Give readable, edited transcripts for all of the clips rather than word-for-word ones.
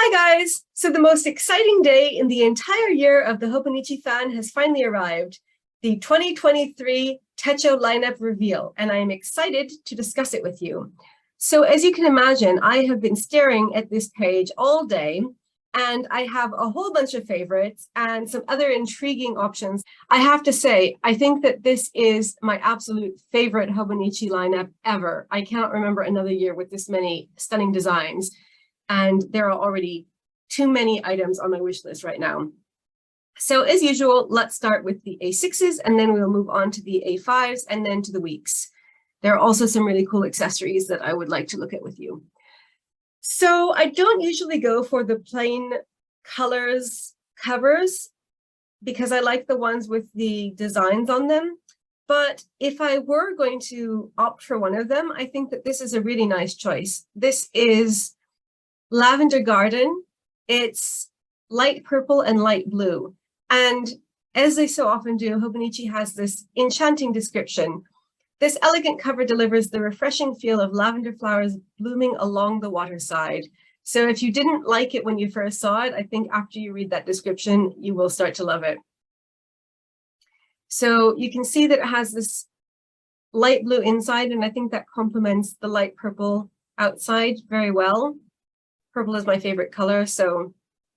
Hi guys! So the most exciting day in the entire year of the Hobonichi fan has finally arrived, the 2023 Techo lineup reveal, and I am excited to discuss it with you. So as you can imagine, I have been staring at this page all day, and I have a whole bunch of favorites and some other intriguing options. I have to say, I think that this is my absolute favorite Hobonichi lineup ever. I cannot remember another year with this many stunning designs. And there are already too many items on my wish list right now. So as usual, let's start with the A6s, and then we'll move on to the A5s and then to the weeks. There are also some really cool accessories that I would like to look at with you. So I don't usually go for the plain colors covers because I like the ones with the designs on them. But if I were going to opt for one of them, I think that this is a really nice choice. This is Lavender Garden. It's light purple and light blue. And as they so often do, Hobonichi has this enchanting description. This elegant cover delivers the refreshing feel of lavender flowers blooming along the waterside. So if you didn't like it when you first saw it, I think after you read that description, you will start to love it. So you can see that it has this light blue inside, and I think that complements the light purple outside very well. Purple is my favorite color, so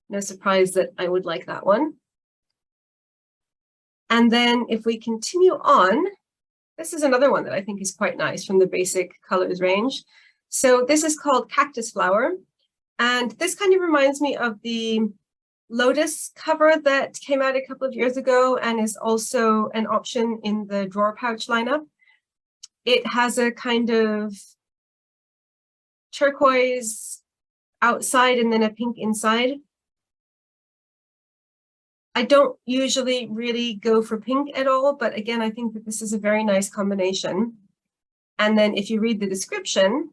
no surprise that I would like that one. And then if we continue on, this is another one that I think is quite nice from the basic colors range. So this is called Cactus Flower. And this kind of reminds me of the Lotus cover that came out a couple of years ago and is also an option in the drawer pouch lineup. It has a kind of turquoise outside and then a pink inside. I don't usually really go for pink at all, but again, I think that this is a very nice combination. And then if you read the description,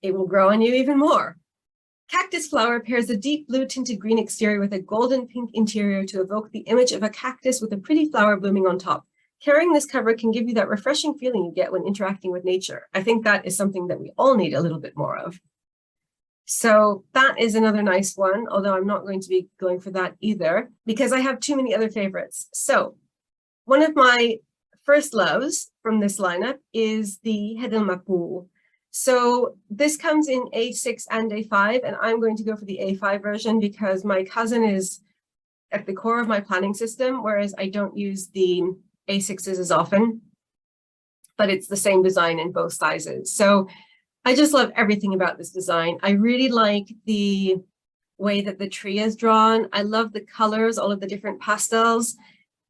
it will grow on you even more. Cactus flower pairs a deep blue tinted green exterior with a golden pink interior to evoke the image of a cactus with a pretty flower blooming on top. Carrying this cover can give you that refreshing feeling you get when interacting with nature. I think that is something that we all need a little bit more of. So that is another nice one, although I'm not going to be going for that either because I have too many other favorites. So one of my first loves from this lineup is the Hedelmapool. So this comes in A6 and A5, and I'm going to go for the A5 version because my cousin is at the core of my planning system, whereas I don't use the A6s as often, but it's the same design in both sizes. So I just love everything about this design. I really like the way that the tree is drawn. I love the colors, all of the different pastels,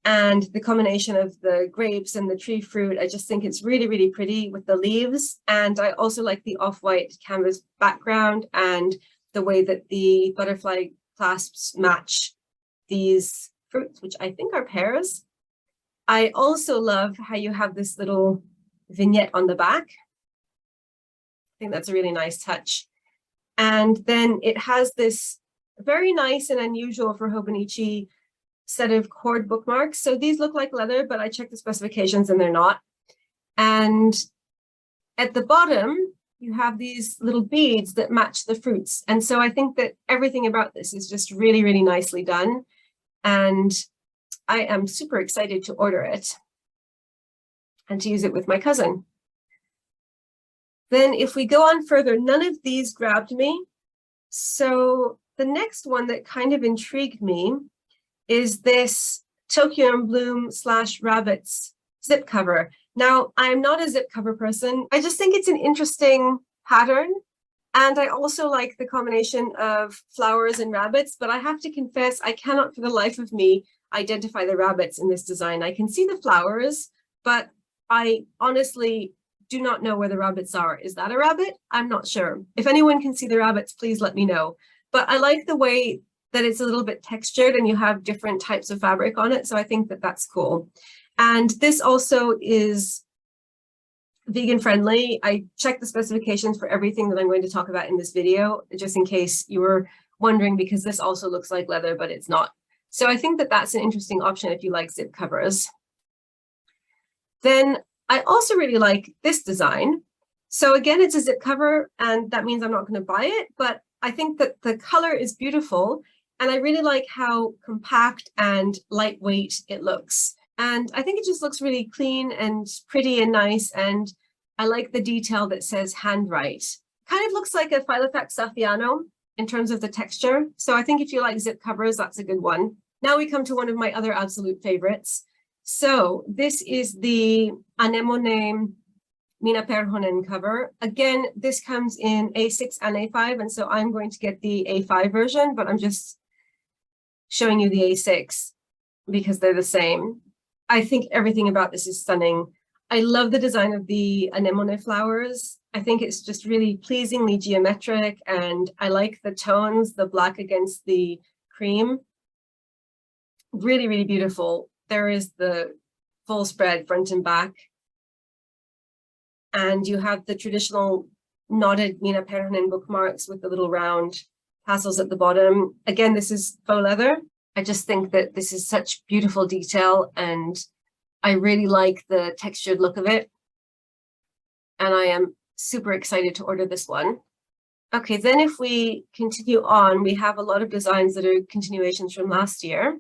and the combination of the grapes and the tree fruit. I just think it's really, really pretty with the leaves. And I also like the off-white canvas background and the way that the butterfly clasps match these fruits, which I think are pears. I also love how you have this little vignette on the back. I think that's a really nice touch. And then it has this very nice and unusual for Hobonichi set of cord bookmarks. So these look like leather, but I checked the specifications and they're not. And at the bottom, you have these little beads that match the fruits. And so I think that everything about this is just really, really nicely done. And I am super excited to order it and to use it with my cousin. Then if we go on further, none of these grabbed me. So the next one that kind of intrigued me is this Tokyo and Bloom / Rabbits zip cover. Now, I'm not a zip cover person. I just think it's an interesting pattern. And I also like the combination of flowers and rabbits, but I have to confess, I cannot for the life of me identify the rabbits in this design. I can see the flowers, but I honestly do not know where the rabbits are. Is that a rabbit? I'm not sure. If anyone can see the rabbits, please let me know. But I like the way that it's a little bit textured and you have different types of fabric on it. So I think that that's cool. And this also is vegan friendly. I checked the specifications for everything that I'm going to talk about in this video, just in case you were wondering, because this also looks like leather, but it's not. So I think that that's an interesting option if you like zip covers. Then I also really like this design. So again, it's a zip cover, and that means I'm not going to buy it, but I think that the color is beautiful, and I really like how compact and lightweight it looks. And I think it just looks really clean and pretty and nice, and I like the detail that says handwrite. Kind of looks like a Filofax Saffiano in terms of the texture. So I think if you like zip covers, that's a good one. Now we come to one of my other absolute favorites. So this is the Anemone Mina Perhonen cover. Again, this comes in A6 and A5, and so I'm going to get the A5 version, but I'm just showing you the A6 because they're the same. I think everything about this is stunning. I love the design of the anemone flowers. I think it's just really pleasingly geometric, and I like the tones, the black against the cream. Really, really beautiful. There is the full spread front and back. And you have the traditional knotted Mina Perhonen bookmarks with the little round tassels at the bottom. Again, this is faux leather. I just think that this is such beautiful detail, and I really like the textured look of it. And I am super excited to order this one. Okay, then if we continue on, we have a lot of designs that are continuations from last year.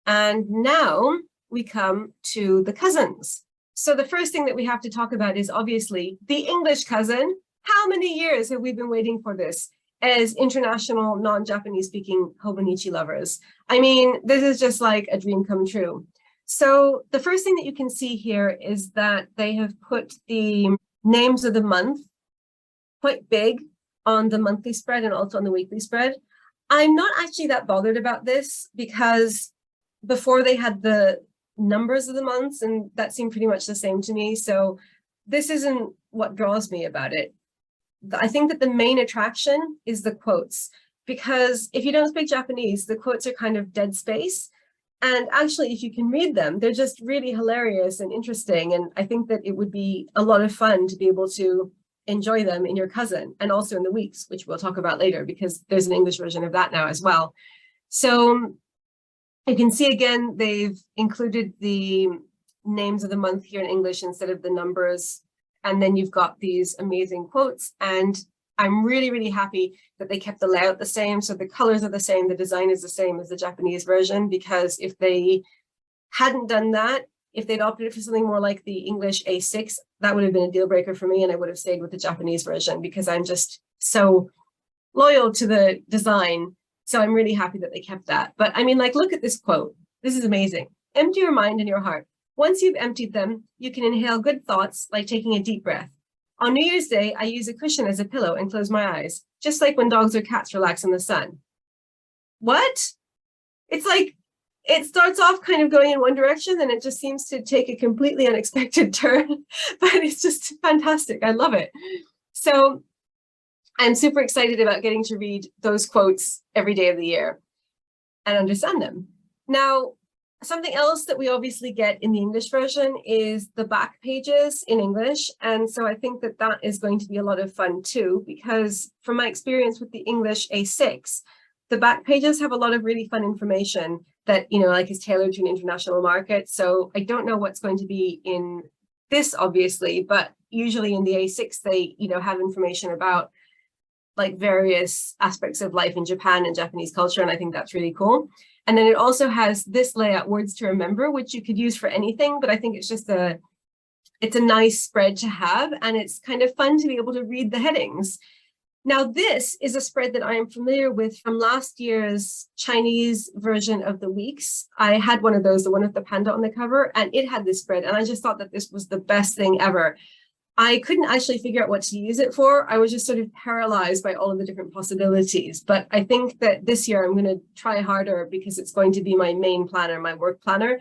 And now we come to the cousins. So the first thing that we have to talk about is obviously the English cousin. How many years have we been waiting for this as international non-Japanese speaking Hobonichi lovers? I mean, this is just like a dream come true. So the first thing that you can see here is that they have put the names of the month quite big on the monthly spread and also on the weekly spread. I'm not actually that bothered about this because before they had the numbers of the months, and that seemed pretty much the same to me. So this isn't what draws me about it. I think that the main attraction is the quotes, because if you don't speak Japanese, the quotes are kind of dead space. And actually, if you can read them, they're just really hilarious and interesting. And I think that it would be a lot of fun to be able to enjoy them in your cousin and also in the weeks, which we'll talk about later, because there's an English version of that now as well. So you can see again, they've included the names of the month here in English instead of the numbers. And then you've got these amazing quotes. And I'm really, really happy that they kept the layout the same. So the colors are the same, the design is the same as the Japanese version, because if they hadn't done that, if they'd opted for something more like the English A6, that would have been a deal breaker for me, and I would have stayed with the Japanese version because I'm just so loyal to the design. So I'm really happy that they kept that. But I mean, like, look at this quote. This is amazing. Empty your mind and your heart. Once you've emptied them, you can inhale good thoughts like taking a deep breath. On New Year's Day, I use a cushion as a pillow and close my eyes, just like when dogs or cats relax in the sun. What? It's like, it starts off kind of going in one direction, and it just seems to take a completely unexpected turn, but it's just fantastic. I love it. So I'm super excited about getting to read those quotes every day of the year and understand them. Now, something else that we obviously get in the English version is the back pages in English. And so I think that that is going to be a lot of fun too, because from my experience with the English A6, the back pages have a lot of really fun information that, you know, like is tailored to an international market. So I don't know what's going to be in this, obviously, but usually in the A6, they, you know, have information about like various aspects of life in Japan and Japanese culture. And I think that's really cool. And then it also has this layout, words to remember, which you could use for anything, but I think it's just it's a nice spread to have. And it's kind of fun to be able to read the headings. Now, this is a spread that I am familiar with from last year's Chinese version of the weeks. I had one of those, the one with the panda on the cover, and it had this spread. And I just thought that this was the best thing ever. I couldn't actually figure out what to use it for. I was just sort of paralyzed by all of the different possibilities. But I think that this year I'm going to try harder because it's going to be my main planner, my work planner.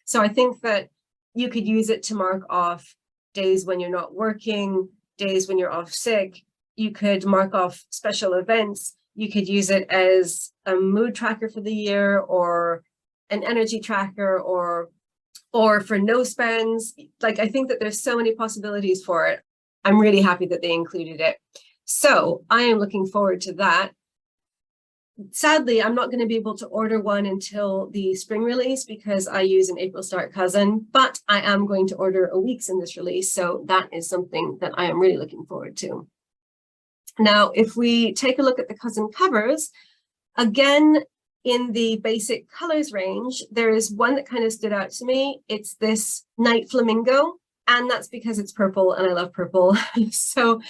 So I think that you could use it to mark off days when you're not working, days when you're off sick. You could mark off special events. You could use it as a mood tracker for the year, or an energy tracker, or for no spends. Like, I think that there's so many possibilities for it. I'm really happy that they included it. So I am looking forward to that. sadly, I'm not going to be able to order one until the spring release because I use an April Start cousin, but I am going to order a week's in this release. So that is something that I am really looking forward to. Now, if we take a look at the cousin covers, again, in the basic colors range, there is one that kind of stood out to me. It's this Night Flamingo, and that's because it's purple and I love purple. So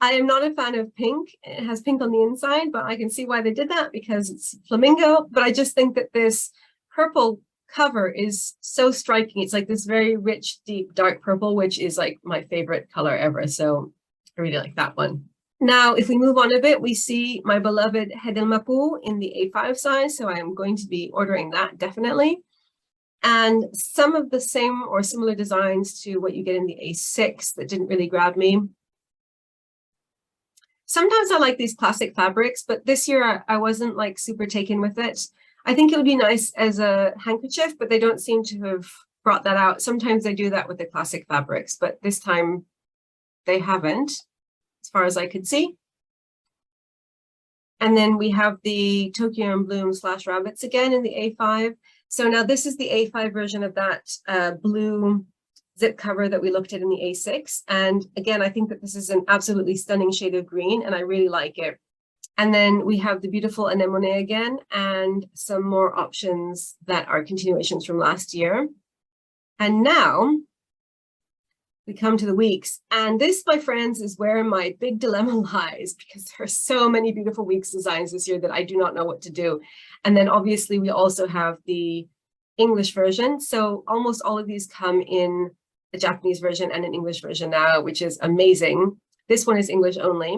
I am not a fan of pink. It has pink on the inside, but I can see why they did that because it's flamingo. But I just think that this purple cover is so striking. It's like this very rich, deep, dark purple, which is like my favorite color ever. So I really like that one. Now, if we move on a bit, we see my beloved Hedilmapu in the A5 size. So I am going to be ordering that definitely. And some of the same or similar designs to what you get in the A6 that didn't really grab me. Sometimes I like these classic fabrics, but this year I wasn't like super taken with it. I think it would be nice as a handkerchief, but they don't seem to have brought that out. Sometimes they do that with the classic fabrics, but this time they haven't, as far as I could see. And then we have the Tokyo and Bloom / Rabbits again in the A5. So now this is the A5 version of that blue zip cover that we looked at in the A6. And again, I think that this is an absolutely stunning shade of green and I really like it. And then we have the beautiful anemone again and some more options that are continuations from last year. And now we come to the weeks. And this, my friends, is where my big dilemma lies because there are so many beautiful weeks designs this year that I do not know what to do. And then obviously we also have the English version. So almost all of these come in a Japanese version and an English version now, which is amazing. This one is English only.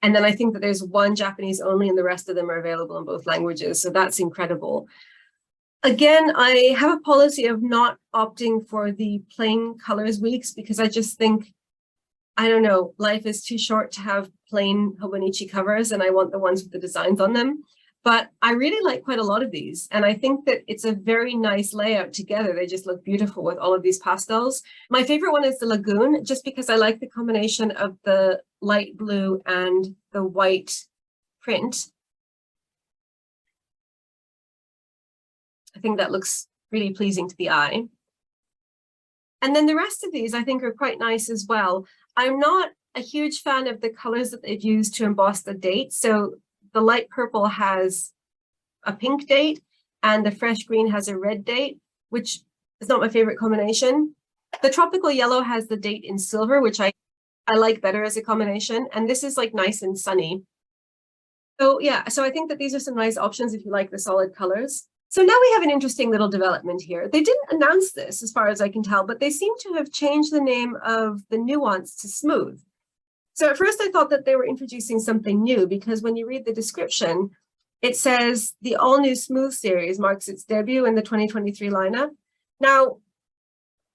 And then I think that there's one Japanese only and the rest of them are available in both languages. So that's incredible. Again, I have a policy of not opting for the plain colors weeks because I just think, I don't know, life is too short to have plain Hobonichi covers and I want the ones with the designs on them. But I really like quite a lot of these. And I think that it's a very nice layout together. They just look beautiful with all of these pastels. My favorite one is the Lagoon, just because I like the combination of the light blue and the white print. I think that looks really pleasing to the eye. And then the rest of these I think are quite nice as well. I'm not a huge fan of the colors that they've used to emboss the date. So the light purple has a pink date and the fresh green has a red date, which is not my favorite combination. The tropical yellow has the date in silver, which I like better as a combination. And this is like nice and sunny. So yeah, so I think that these are some nice options if you like the solid colors. So now we have an interesting little development here. They didn't announce this as far as I can tell, but they seem to have changed the name of the Nuance to Smooth. So at first I thought that they were introducing something new because when you read the description, it says the all-new Smooth series marks its debut in the 2023 lineup. Now,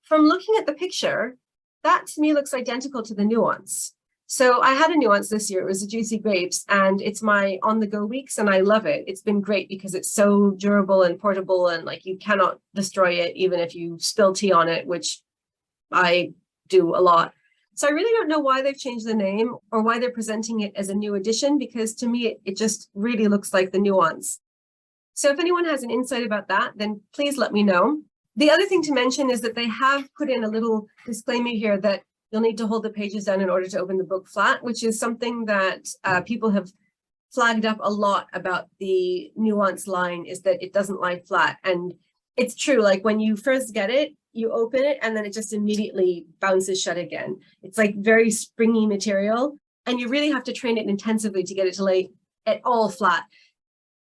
from looking at the picture, that to me looks identical to the Nuance. So I had a Nuance this year. It was a Juicy Grapes, and it's my on-the-go weeks, and I love it. It's been great because it's so durable and portable, and like you cannot destroy it even if you spill tea on it, which I do a lot. So I really don't know why they've changed the name or why they're presenting it as a new edition, because to me, it just really looks like the Nuance. So if anyone has an insight about that, then please let me know. The other thing to mention is that they have put in a little disclaimer here that you'll need to hold the pages down in order to open the book flat, which is something that people have flagged up a lot about the Nuance line, is that it doesn't lie flat. And it's true, like when you first get it, you open it and then it just immediately bounces shut again. It's like very springy material and you really have to train it intensively to get it to lay at all flat.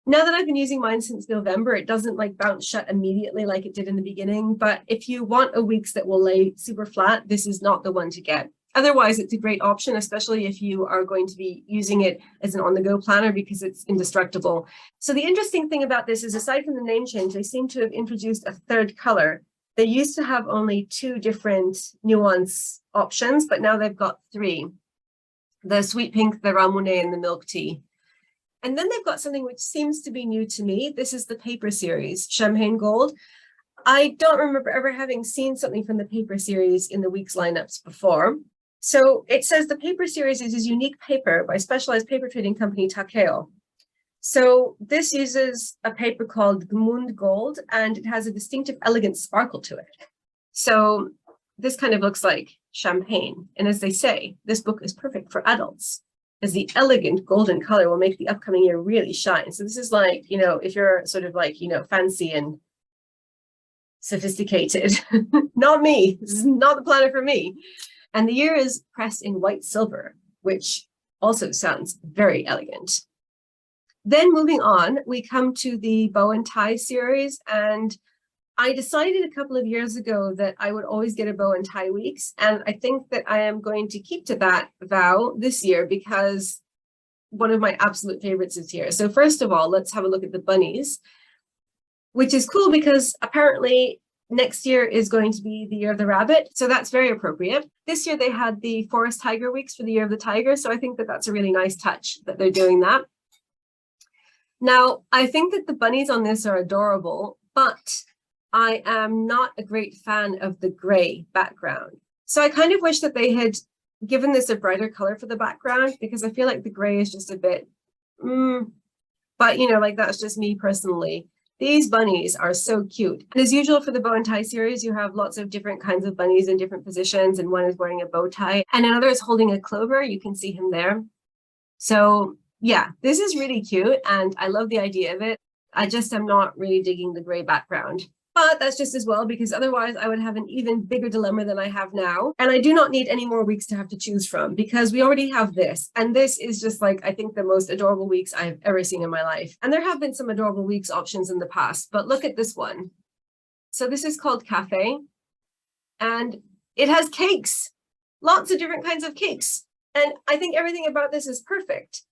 Now that I've been using mine since November, it doesn't like bounce shut immediately like it did in the beginning. But if you want a Weeks that will lay super flat, this is not the one to get. Otherwise, it's a great option, especially if you are going to be using it as an on-the-go planner because it's indestructible. So the interesting thing about this is, aside from the name change, they seem to have introduced a third color. They used to have only 2 different Nuance options, but now they've got 3. The sweet pink, the ramune, and the milk tea. And then they've got something which seems to be new to me. This is the paper series, Champagne Gold. I don't remember ever having seen something from the paper series in the Weeks lineups before. So it says the paper series is a unique paper by specialized paper trading company Takeo. So this uses a paper called Gmund Gold, and it has a distinctive, elegant sparkle to it. So this kind of looks like champagne. And as they say, this book is perfect for adults, as the elegant golden color will make the upcoming year really shine. So this is like, you know, if you're sort of like, you know, fancy and sophisticated, not me, this is not the planner for me. And the year is pressed in white silver, which also sounds very elegant. Then moving on, we come to the bow and tie series, and I decided a couple of years ago that I would always get a bow and tie weeks, and I think that I am going to keep to that vow this year because one of my absolute favorites is here. So first of all, let's have a look at the bunnies, which is cool because apparently next year is going to be the year of the rabbit, so that's very appropriate. This year they had the forest tiger weeks for the year of the tiger, so I think that that's a really nice touch that they're doing that. Now, I think that the bunnies on this are adorable, but I am not a great fan of the gray background. So I kind of wish that they had given this a brighter color for the background, because I feel like the gray is just a bit, but you know, like that's just me personally. These bunnies are so cute. And as usual for the bow and tie series, you have lots of different kinds of bunnies in different positions, and one is wearing a bow tie and another is holding a clover. You can see him there. So yeah, this is really cute and I love the idea of it. I just am not really digging the gray background. But that's just as well, because otherwise I would have an even bigger dilemma than I have now. And I do not need any more weeks to have to choose from, because we already have this. And this is just like, I think, the most adorable weeks I've ever seen in my life. And there have been some adorable weeks options in the past, but look at this one. So this is called Cafe, and it has cakes, lots of different kinds of cakes. And I think everything about this is perfect.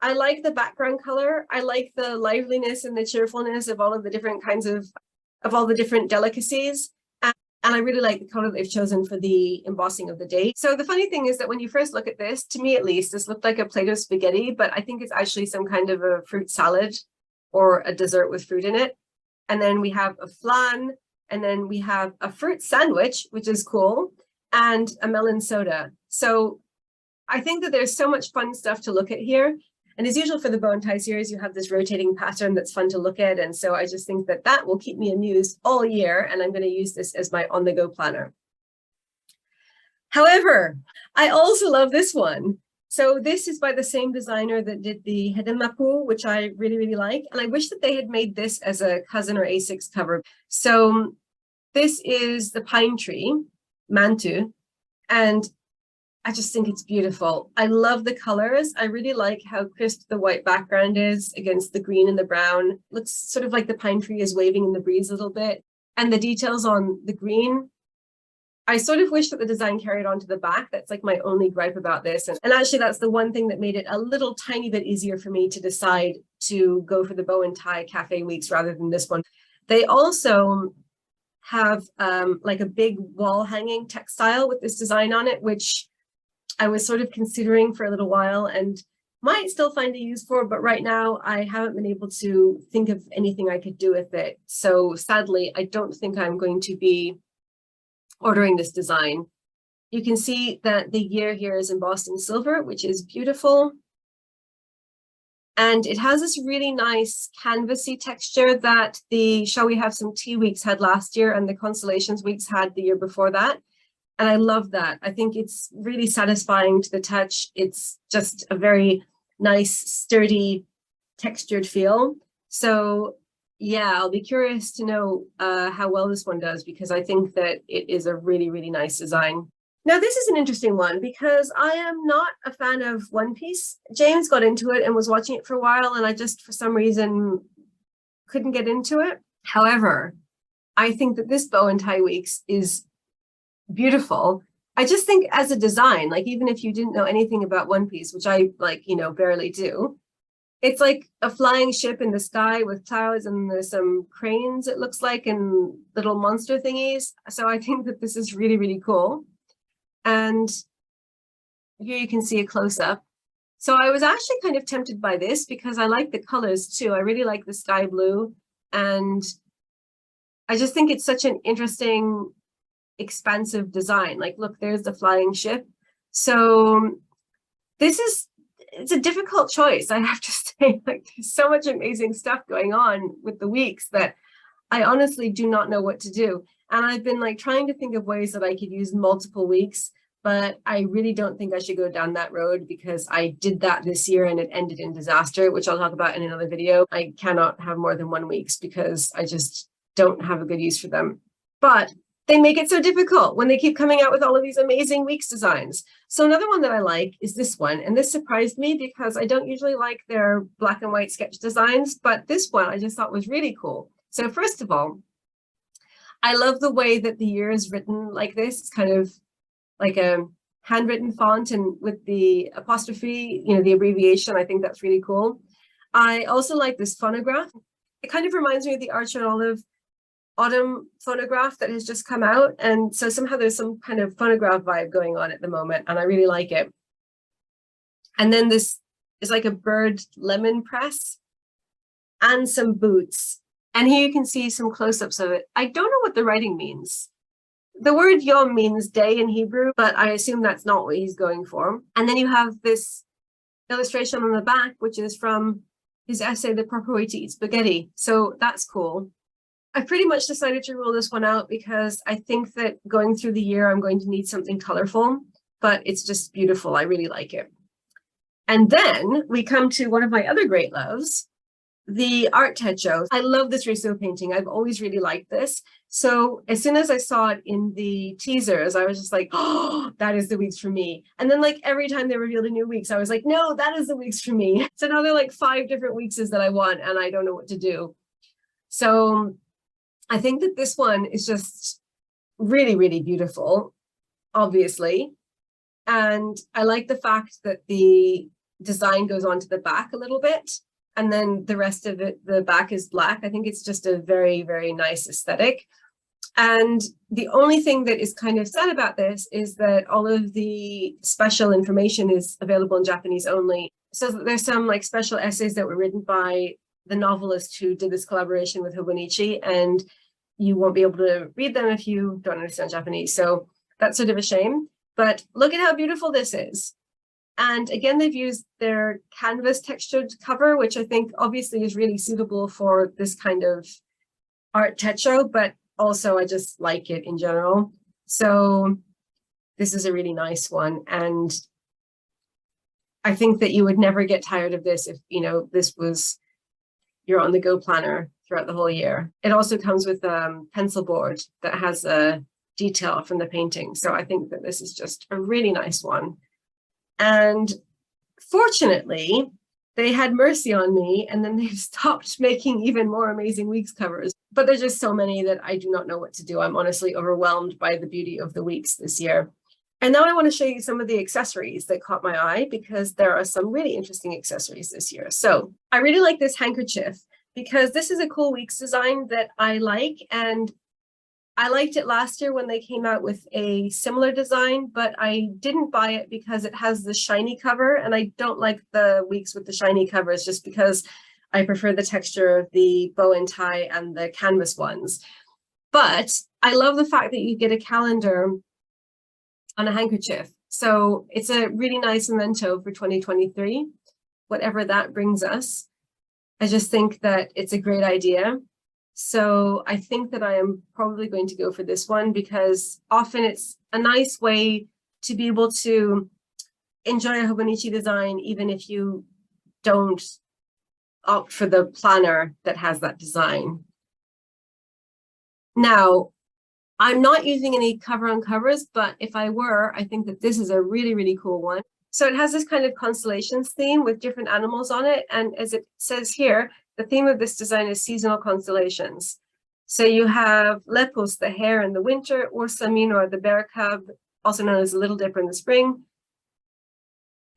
I like the background color. I like the liveliness and the cheerfulness of all of the different kinds of all the different delicacies. And I really like the color they've chosen for the embossing of the date. So the funny thing is that when you first look at this, to me at least, this looked like a plate of spaghetti, but I think it's actually some kind of a fruit salad or a dessert with fruit in it. And then we have a flan, and then we have a fruit sandwich, which is cool, and a melon soda. So I think that there's so much fun stuff to look at here. And as usual for the bow and tie series, you have this rotating pattern that's fun to look at. And so I just think that that will keep me amused all year. And I'm going to use this as my on-the-go planner. However, I also love this one. So this is by the same designer that did the Hedemapu, which I really, really like. And I wish that they had made this as a cousin or A6 cover. So this is the pine tree, Mantu, and I just think it's beautiful. I love the colors. I really like how crisp the white background is against the green and the brown. Looks sort of like the pine tree is waving in the breeze a little bit. And the details on the green, I sort of wish that the design carried on to the back. That's like my only gripe about this. And actually that's the one thing that made it a little tiny bit easier for me to decide to go for the bow and tie cafe weeks rather than this one. They also have like a big wall hanging textile with this design on it, which I was sort of considering for a little while and might still find a use for, but right now I haven't been able to think of anything I could do with it. So sadly, I don't think I'm going to be ordering this design. You can see that the year here is embossed in silver, which is beautiful. And it has this really nice canvasy texture that the Shall We Have Some Tea weeks had last year and the Constellations weeks had the year before that. And I love that. I think it's really satisfying to the touch. It's just a very nice, sturdy, textured feel. So yeah, I'll be curious to know how well this one does, because I think that it is a really, really nice design. Now, this is an interesting one because I am not a fan of One Piece. James got into it and was watching it for a while, and I just, for some reason, couldn't get into it. However, I think that this bow and tie weeks is beautiful. I just think as a design, like even if you didn't know anything about One Piece, which I like, you know, barely do, it's like a flying ship in the sky with clouds and there's some cranes, it looks like, and little monster thingies. So I think that this is really, really cool. And here you can see a close-up. So I was actually kind of tempted by this because I like the colors too. I really like the sky blue, and I just think it's such an interesting expansive design. Like, look, there's the flying ship. So it's a difficult choice, I have to say, like, there's so much amazing stuff going on with the weeks that I honestly do not know what to do. And I've been like trying to think of ways that I could use multiple weeks, but I really don't think I should go down that road because I did that this year and it ended in disaster, which I'll talk about in another video. I cannot have more than 1 week because I just don't have a good use for them. But they make it so difficult when they keep coming out with all of these amazing weeks designs. So another one that I like is this one. And this surprised me because I don't usually like their black and white sketch designs, but this one I just thought was really cool. So first of all, I love the way that the year is written like this. It's kind of like a handwritten font and with the apostrophe, you know, the abbreviation. I think that's really cool. I also like this phonograph. It kind of reminds me of the Archer and Olive autumn phonograph that has just come out. And so somehow there's some kind of phonograph vibe going on at the moment, and I really like it. And then this is like a bird lemon press and some boots. And here you can see some close-ups of it. I don't know what the writing means. The word yom means day in Hebrew, but I assume that's not what he's going for. And then you have this illustration on the back, which is from his essay, The Proper Way to Eat Spaghetti. So that's cool. I pretty much decided to rule this one out because I think that going through the year, I'm going to need something colorful, but it's just beautiful. I really like it. And then we come to one of my other great loves, the art techo. I love this Rousseau painting. I've always really liked this. So as soon as I saw it in the teasers, I was just like, oh, that is the weeks for me. And then like every time they revealed a new weeks, I was like, no, that is the weeks for me. So now there are like 5 different weekses that I want and I don't know what to do. So I think that this one is just really, really beautiful, obviously. And I like the fact that the design goes on to the back a little bit. And then the rest of it, the back is black. I think it's just a very, very nice aesthetic. And the only thing that is kind of sad about this is that all of the special information is available in Japanese only. So there's some like special essays that were written by the novelist who did this collaboration with Hobonichi, and you won't be able to read them if you don't understand Japanese. So that's sort of a shame. But look at how beautiful this is. And again, they've used their canvas textured cover, which I think obviously is really suitable for this kind of art techo, but also I just like it in general. So this is a really nice one. And I think that you would never get tired of this if, you know, this was your on the go planner throughout the whole year. It also comes with a pencil board that has a detail from the painting. So I think that this is just a really nice one. And fortunately, they had mercy on me and then they've stopped making even more amazing weeks covers. But there's just so many that I do not know what to do. I'm honestly overwhelmed by the beauty of the weeks this year. And now I want to show you some of the accessories that caught my eye because there are some really interesting accessories this year. So I really like this handkerchief because this is a cool weeks design that I like. And I liked it last year when they came out with a similar design, but I didn't buy it because it has the shiny cover. And I don't like the weeks with the shiny covers just because I prefer the texture of the bow and tie and the canvas ones. But I love the fact that you get a calendar on a handkerchief. So it's a really nice memento for 2023, whatever that brings us. I just think that it's a great idea. So I think that I am probably going to go for this one because often it's a nice way to be able to enjoy a Hobonichi design, even if you don't opt for the planner that has that design. Now, I'm not using any cover on covers, but if I were, I think that this is a really, really cool one. So it has this kind of constellations theme with different animals on it. And as it says here, the theme of this design is seasonal constellations. So you have Lepus, the hare in the winter, Ursa Minor, the bear cub, also known as the Little Dipper in the spring,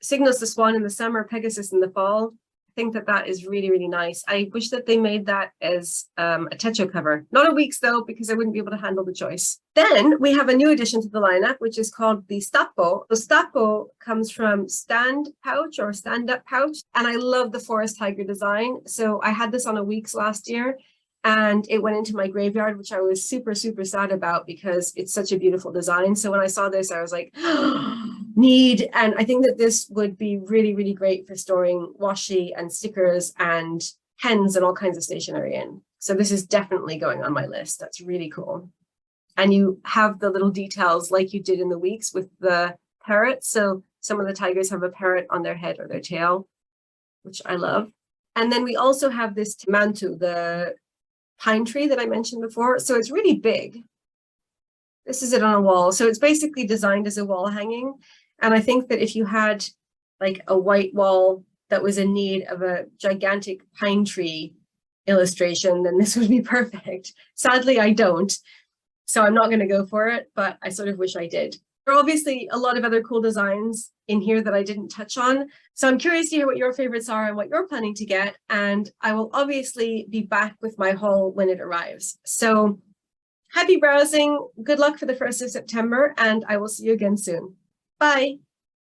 Cygnus, the swan in the summer, Pegasus in the fall. I think that that is really, really nice. I wish that they made that as a techo cover. Not a weeks though, because I wouldn't be able to handle the choice. Then we have a new addition to the lineup, which is called the Stappo. The Stappo comes from stand pouch or stand-up pouch. And I love the forest tiger design. So I had this on a weeks last year and it went into my graveyard, which I was super, super sad about because it's such a beautiful design. So when I saw this, I was like, need. And I think that this would be really, really great for storing washi and stickers and pens and all kinds of stationery in. So this is definitely going on my list. That's really cool. And you have the little details like you did in the weeks with the parrots. So some of the tigers have a parrot on their head or their tail, which I love. And then we also have this Mantu, the pine tree that I mentioned before. So it's really big. This is it on a wall. So it's basically designed as a wall hanging. And I think that if you had like a white wall that was in need of a gigantic pine tree illustration, then this would be perfect. Sadly, I don't. So I'm not going to go for it, but I sort of wish I did. There are obviously a lot of other cool designs in here that I didn't touch on. So I'm curious to hear what your favorites are and what you're planning to get. And I will obviously be back with my haul when it arrives. So happy browsing. Good luck for the 1st of September, and I will see you again soon. Bye.